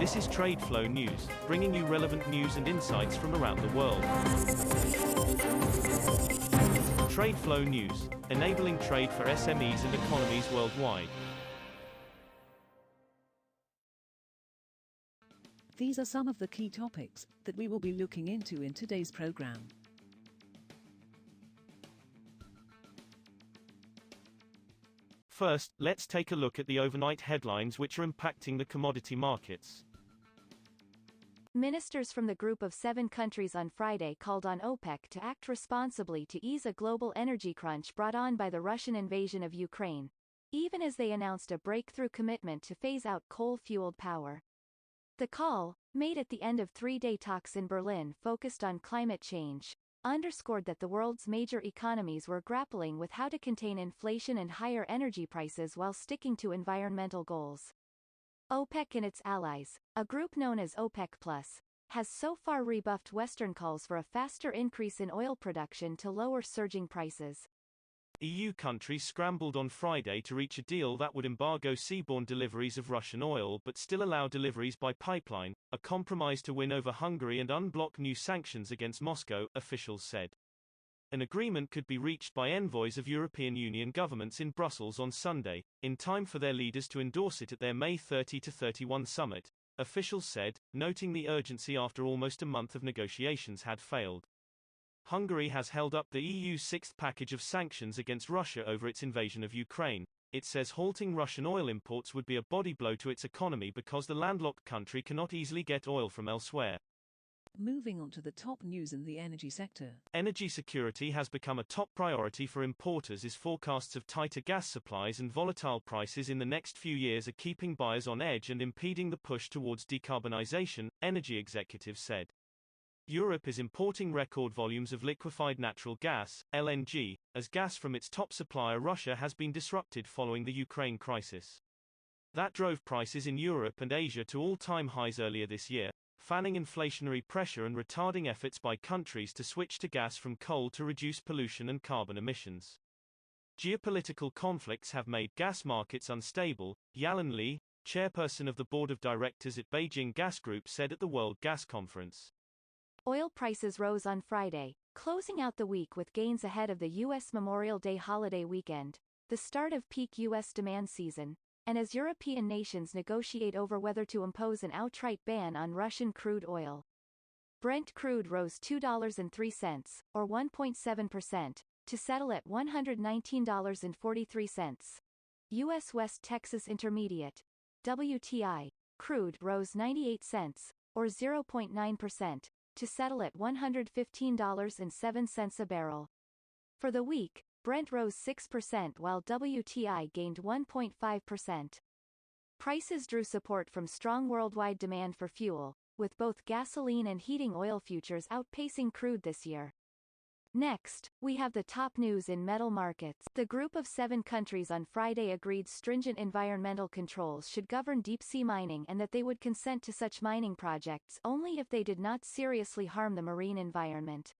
This is TradeFlow News, bringing you relevant news and insights from around the world. TradeFlow News, enabling trade for SMEs and economies worldwide. These are some of the key topics that we will be looking into in today's program. First, let's take a look at the overnight headlines which are impacting the commodity markets. Ministers from the Group of 7 countries on Friday called on OPEC to act responsibly to ease a global energy crunch brought on by the Russian invasion of Ukraine, even as they announced a breakthrough commitment to phase out coal-fueled power. The call, made at the end of 3-day talks in Berlin focused on climate change, underscored that the world's major economies were grappling with how to contain inflation and higher energy prices while sticking to environmental goals. OPEC and its allies, a group known as OPEC+, has so far rebuffed Western calls for a faster increase in oil production to lower surging prices. EU countries scrambled on Friday to reach a deal that would embargo seaborne deliveries of Russian oil but still allow deliveries by pipeline, a compromise to win over Hungary and unblock new sanctions against Moscow, officials said. An agreement could be reached by envoys of European Union governments in Brussels on Sunday, in time for their leaders to endorse it at their May 30-31 summit, officials said, noting the urgency after almost a month of negotiations had failed. Hungary has held up the EU's sixth package of sanctions against Russia over its invasion of Ukraine. It says halting Russian oil imports would be a body blow to its economy because the landlocked country cannot easily get oil from elsewhere. Moving on to the top news in the energy sector. Energy security has become a top priority for importers as forecasts of tighter gas supplies and volatile prices in the next few years are keeping buyers on edge and impeding the push towards decarbonisation, energy executives said. Europe is importing record volumes of liquefied natural gas, LNG, as gas from its top supplier Russia has been disrupted following the Ukraine crisis. That drove prices in Europe and Asia to all-time highs earlier this year, fanning inflationary pressure and retarding efforts by countries to switch to gas from coal to reduce pollution and carbon emissions. Geopolitical conflicts have made gas markets unstable, Yalan Li, chairperson of the board of directors at Beijing Gas Group, said at the World Gas Conference. Oil prices rose on Friday, closing out the week with gains ahead of the U.S. Memorial Day holiday weekend, the start of peak U.S. demand season, and as European nations negotiate over whether to impose an outright ban on Russian crude oil. Brent crude rose $2.03, or 1.7%, to settle at $119.43. U.S. West Texas Intermediate, WTI, crude rose 98 cents, or 0.9%, to settle at $115.07 a barrel. For the week, Brent rose 6% while WTI gained 1.5%. Prices drew support from strong worldwide demand for fuel, with both gasoline and heating oil futures outpacing crude this year. Next, we have the top news in metal markets. The Group of 7 countries on Friday agreed stringent environmental controls should govern deep-sea mining and that they would consent to such mining projects only if they did not seriously harm the marine environment.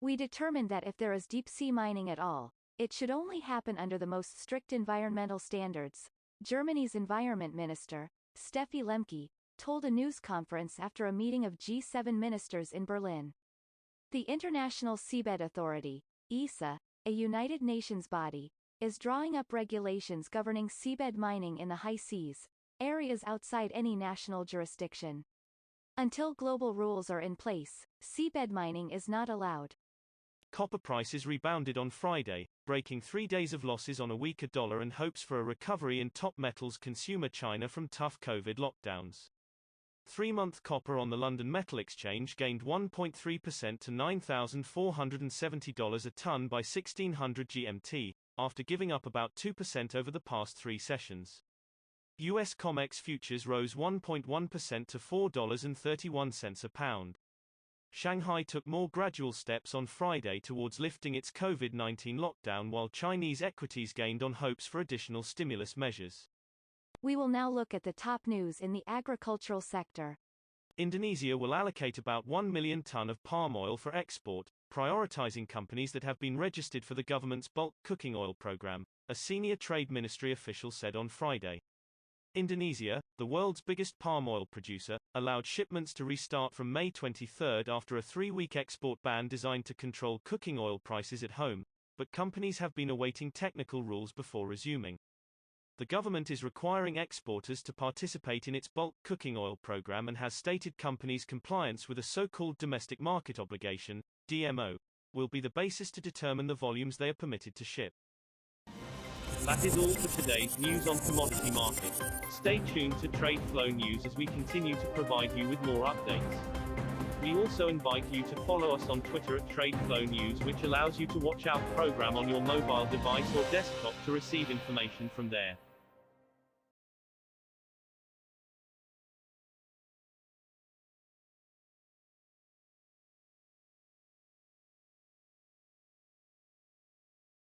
We determined that if there is deep-sea mining at all, it should only happen under the most strict environmental standards, Germany's environment minister, Steffi Lemke, told a news conference after a meeting of G7 ministers in Berlin. The International Seabed Authority, ESA, a United Nations body, is drawing up regulations governing seabed mining in the high seas, areas outside any national jurisdiction. Until global rules are in place, seabed mining is not allowed. Copper prices rebounded on Friday, breaking 3 days of losses on a weaker dollar and hopes for a recovery in top metals consumer China from tough COVID lockdowns. 3-month copper on the London Metal Exchange gained 1.3% to $9,470 a ton by 1600 GMT, after giving up about 2% over the past 3 sessions. US COMEX futures rose 1.1% to $4.31 a pound. Shanghai took more gradual steps on Friday towards lifting its COVID-19 lockdown while Chinese equities gained on hopes for additional stimulus measures. We will now look at the top news in the agricultural sector. Indonesia will allocate about 1 million ton of palm oil for export, prioritizing companies that have been registered for the government's bulk cooking oil program, a senior trade ministry official said on Friday. Indonesia, the world's biggest palm oil producer, allowed shipments to restart from May 23 after a 3-week export ban designed to control cooking oil prices at home, but companies have been awaiting technical rules before resuming. The government is requiring exporters to participate in its bulk cooking oil program and has stated companies' compliance with a so-called domestic market obligation, DMO, will be the basis to determine the volumes they are permitted to ship. That is all for today's news on commodity markets. Stay tuned to TradeFlow News as we continue to provide you with more updates. We also invite you to follow us on Twitter at TradeFlow News, which allows you to watch our program on your mobile device or desktop to receive information from there.